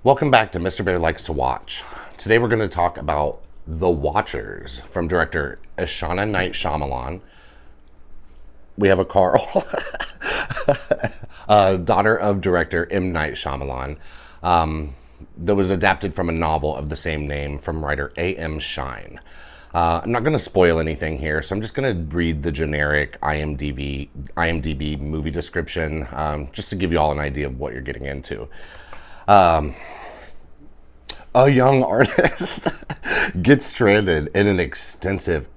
Welcome back to Mr. Bear Likes to Watch. Today we're going to talk about The Watchers from director Ishana Night Shyamalan. We have a Carl, daughter of director M. Night Shyamalan, that was adapted from a novel of the same name from writer A.M. Shine. I'm not going to spoil anything here, so I'm just going to read the generic IMDb movie description, just to give you all an idea of what you're getting into. A young artist gets stranded in an extensive,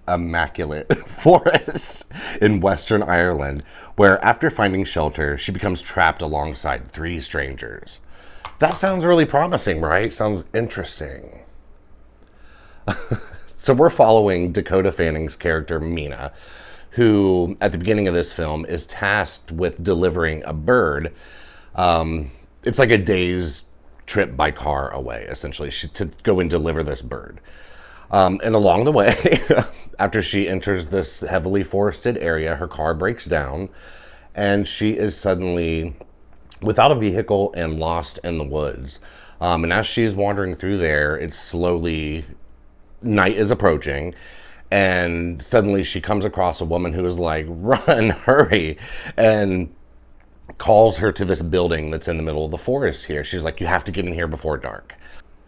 immaculate forest in Western Ireland, where after finding shelter, she becomes trapped alongside three strangers. That sounds really promising, right? Sounds interesting. So we're following Dakota Fanning's character, Mina, who, at the beginning of this film, is tasked with delivering a bird. It's like a day's trip by car away, essentially, to go and deliver this bird. And along the way, after she enters this heavily forested area, her car breaks down, and she is suddenly without a vehicle and lost in the woods. And as she is wandering through there, it's slowly, night is approaching, and suddenly she comes across a woman who is like, run, hurry, and calls her to this building that's in the middle of the forest here. She's like, you have to get in here before dark.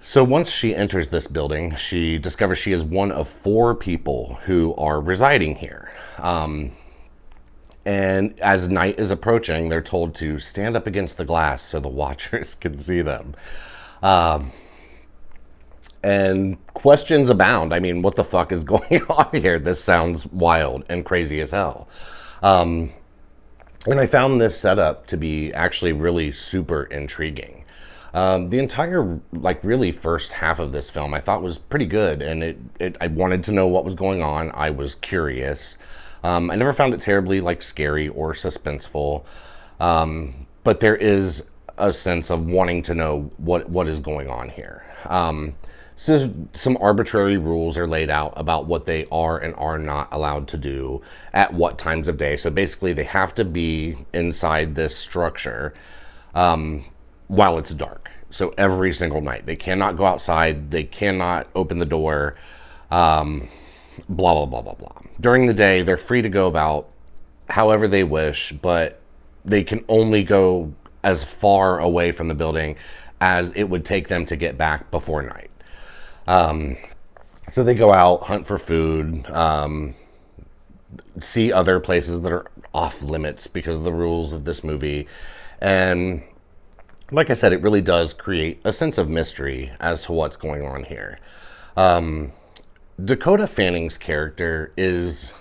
So once she enters this building, she discovers she is one of four people who are residing here. And as night is approaching, they're told to stand up against the glass so the watchers can see them. And questions abound. I mean, what the fuck is going on here? This sounds wild and crazy as hell. And I found this setup to be actually really super intriguing. The entire, really first half of this film I thought was pretty good, and I wanted to know what was going on. I was curious. I never found it terribly, scary or suspenseful, but there is a sense of wanting to know what is going on here. So some arbitrary rules are laid out about what they are and are not allowed to do at what times of day. So basically they have to be inside this structure while it's dark. So every single night. They cannot go outside. They cannot open the door. Blah, blah, blah, blah, blah. During the day, they're free to go about however they wish, but they can only go as far away from the building as it would take them to get back before night. So they go out, hunt for food, see other places that are off limits because of the rules of this movie. And like I said, it really does create a sense of mystery as to what's going on here. Dakota Fanning's character is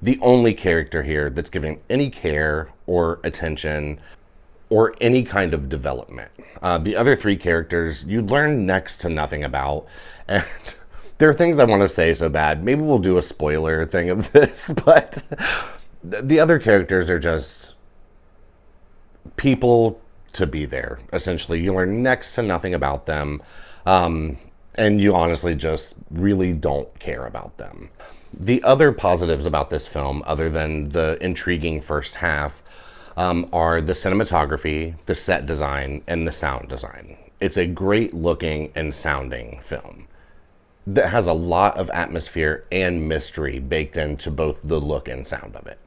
the only character here that's given any care or attention or any kind of development. The other three characters you learn next to nothing about, and there are things I want to say so bad. Maybe we'll do a spoiler thing of this, but the other characters are just people to be there, essentially. You learn next to nothing about them, and you honestly just really don't care about them. The other positives about this film, other than the intriguing first half, are the cinematography, the set design, and the sound design. It's a great looking and sounding film that has a lot of atmosphere and mystery baked into both the look and sound of it.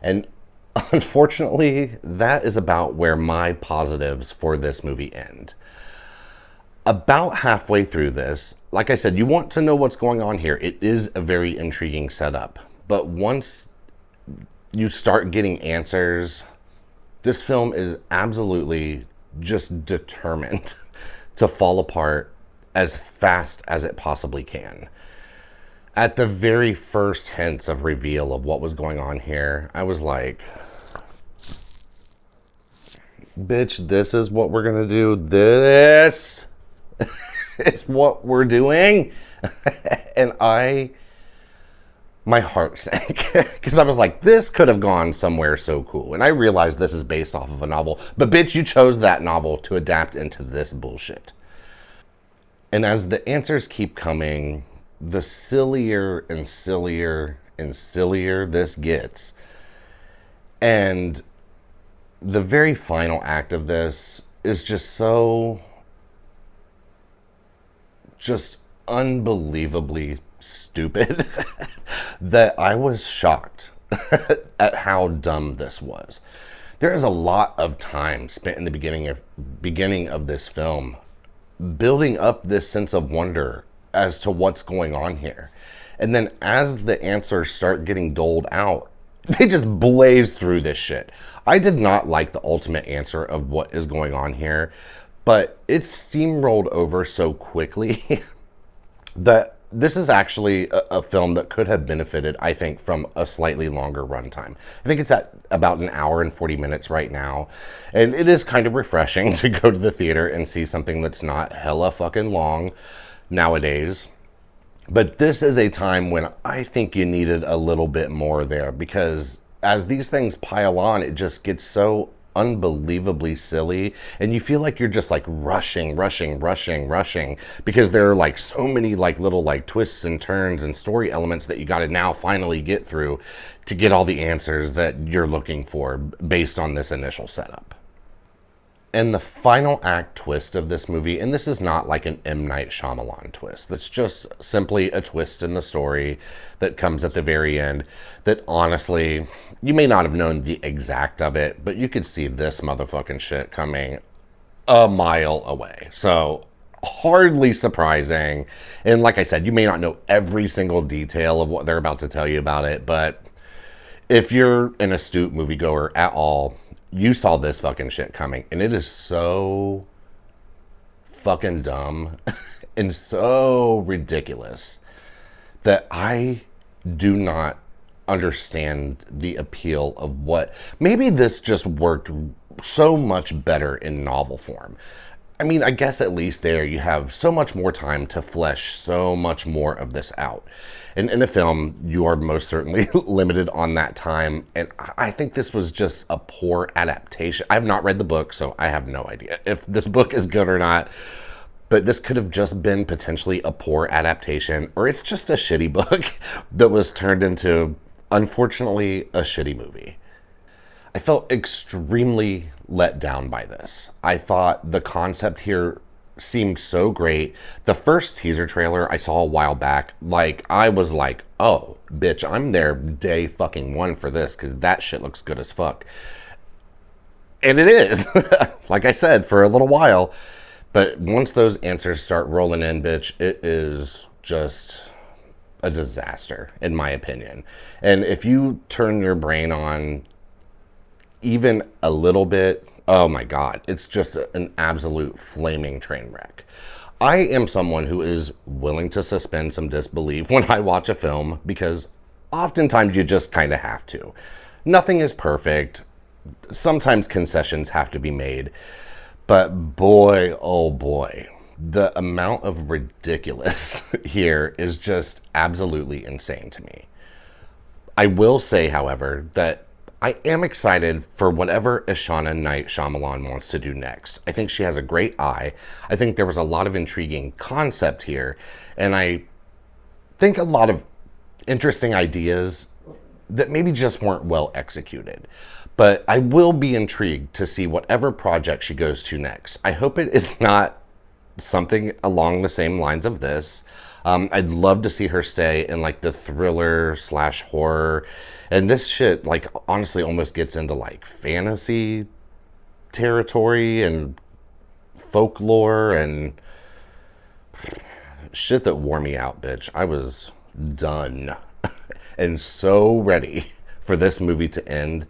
And unfortunately, that is about where my positives for this movie end. About halfway through this, like I said, you want to know what's going on here. It is a very intriguing setup. But once you start getting answers, this film is absolutely just determined to fall apart as fast as it possibly can. At the very first hints of reveal of what was going on here, I was like, bitch, this is what we're gonna do. This is what we're doing. And my heart sank because I was like, this could have gone somewhere so cool. And I realized this is based off of a novel, but bitch, you chose that novel to adapt into this bullshit. And as the answers keep coming, the sillier and sillier and sillier this gets. And the very final act of this is just so, just unbelievably stupid that I was shocked at how dumb this was. There is a lot of time spent in the beginning of this film building up this sense of wonder as to what's going on here. And then as the answers start getting doled out, they just blaze through this shit. I did not like the ultimate answer of what is going on here, but it steamrolled over so quickly that this is actually a film that could have benefited, I think, from a slightly longer runtime. I think it's at about an hour and 40 minutes right now. And it is kind of refreshing to go to the theater and see something that's not hella fucking long nowadays. But this is a time when I think you needed a little bit more there, because as these things pile on, it just gets so unbelievably silly, and you feel like you're just like rushing because there are like so many like little like twists and turns and story elements that you got to now finally get through to get all the answers that you're looking for based on this initial setup. And the final act twist of this movie, and this is not like an M. Night Shyamalan twist. That's just simply a twist in the story that comes at the very end that honestly, you may not have known the exact of it, but you could see this motherfucking shit coming a mile away. So hardly surprising. And like I said, you may not know every single detail of what they're about to tell you about it, but if you're an astute moviegoer at all, you saw this fucking shit coming, and it is so fucking dumb and so ridiculous that I do not understand the appeal of what. Maybe this just worked so much better in novel form. I mean, I guess at least there you have so much more time to flesh so much more of this out. And in a film, you are most certainly limited on that time. And I think this was just a poor adaptation. I have not read the book, so I have no idea if this book is good or not. But this could have just been potentially a poor adaptation, or it's just a shitty book that was turned into, unfortunately, a shitty movie. I felt extremely let down by this. I thought the concept here seemed so great. The first teaser trailer I saw a while back, like, I was like, oh, bitch, I'm there day fucking one for this, because that shit looks good as fuck. And it is, like I said, for a little while. But once those answers start rolling in, bitch, it is just a disaster, in my opinion. And if you turn your brain on even a little bit, oh my God, it's just an absolute flaming train wreck. I am someone who is willing to suspend some disbelief when I watch a film, because oftentimes you just kind of have to. Nothing is perfect. Sometimes concessions have to be made. But boy, oh boy, the amount of ridiculous here is just absolutely insane to me. I will say, however, that I am excited for whatever Ishana Night Shyamalan wants to do next. I think she has a great eye. I think there was a lot of intriguing concept here, and I think a lot of interesting ideas that maybe just weren't well executed. But I will be intrigued to see whatever project she goes to next. I hope it is not something along the same lines of this. I'd love to see her stay in like the thriller / horror. And this shit, like, honestly almost gets into like fantasy territory and folklore and shit that wore me out, bitch. I was done and so ready for this movie to end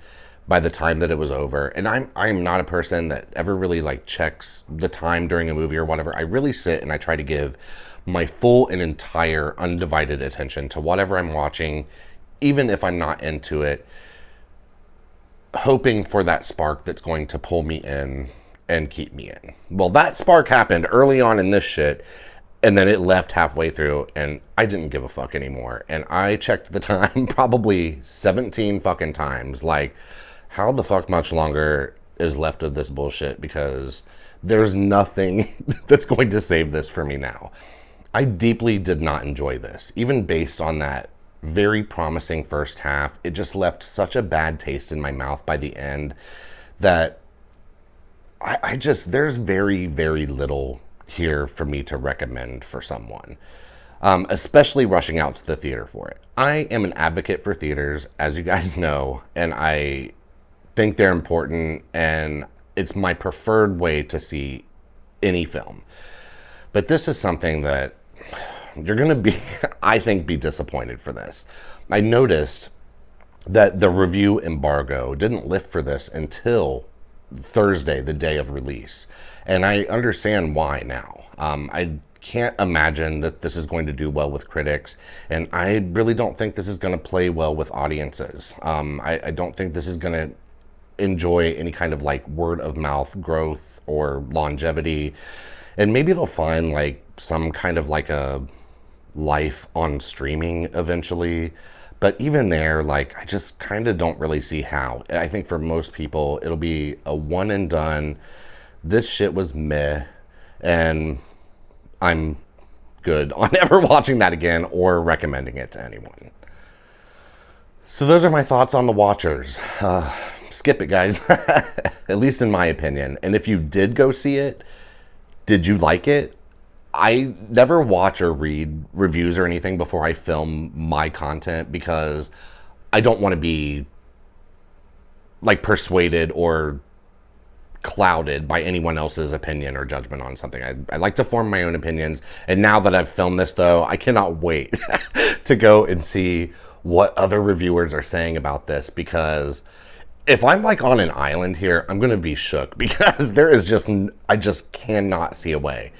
by the time that it was over. And I'm not a person that ever really like checks the time during a movie or whatever. I really sit and I try to give my full and entire undivided attention to whatever I'm watching, even if I'm not into it, hoping for that spark that's going to pull me in and keep me in. Well, that spark happened early on in this shit, and then it left halfway through, and I didn't give a fuck anymore. And I checked the time probably 17 fucking times. Like, how the fuck much longer is left of this bullshit? Because there's nothing that's going to save this for me now. I deeply did not enjoy this. Even based on that very promising first half, it just left such a bad taste in my mouth by the end that I just, there's very, very little here for me to recommend for someone, especially rushing out to the theater for it. I am an advocate for theaters, as you guys know, and I think they're important, and it's my preferred way to see any film. But this is something that you're going to be, I think, be disappointed for this. I noticed that the review embargo didn't lift for this until Thursday, the day of release. And I understand why now. I can't imagine that this is going to do well with critics, and I really don't think this is going to play well with audiences. I don't think this is going to enjoy any kind of like word of mouth growth or longevity, and maybe it'll find like some kind of like a life on streaming eventually. But even there, like, I just kind of don't really see how. I think for most people, it'll be a one and done. This shit was meh, and I'm good on ever watching that again or recommending it to anyone. So those are my thoughts on The Watchers. Skip it, guys, at least in my opinion. And if you did go see it, did you like it? I never watch or read reviews or anything before I film my content because I don't want to be like persuaded or clouded by anyone else's opinion or judgment on something. I like to form my own opinions. And now that I've filmed this, though, I cannot wait to go and see what other reviewers are saying about this, because if I'm like on an island here, I'm going to be shook because I just cannot see a way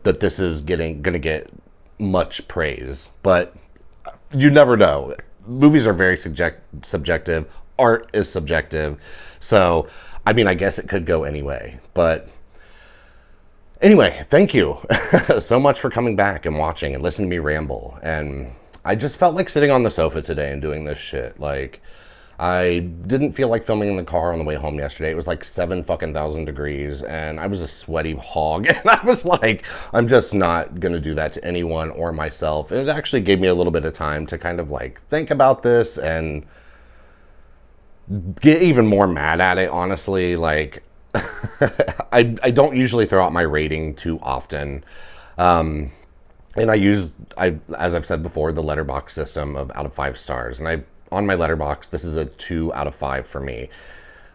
that this is going to get much praise. But you never know. Movies are very subjective. Art is subjective. So, I mean, I guess it could go anyway. But anyway, thank you so much for coming back and watching and listening to me ramble. And I just felt like sitting on the sofa today and doing this shit. Like, I didn't feel like filming in the car on the way home yesterday. It was like 7,000 degrees, and I was a sweaty hog. And I was like, I'm just not going to do that to anyone or myself. And it actually gave me a little bit of time to kind of like think about this and get even more mad at it, honestly. Like, I don't usually throw out my rating too often. And as I've said before, the Letterboxd system of out of 5 stars. And on my Letterboxd, this is a 2 out of 5 for me.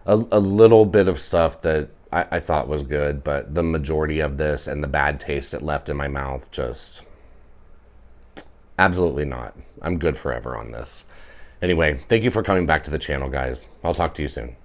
A little bit of stuff that I thought was good, but the majority of this and the bad taste it left in my mouth, just absolutely not. I'm good forever on this. Anyway, thank you for coming back to the channel, guys. I'll talk to you soon.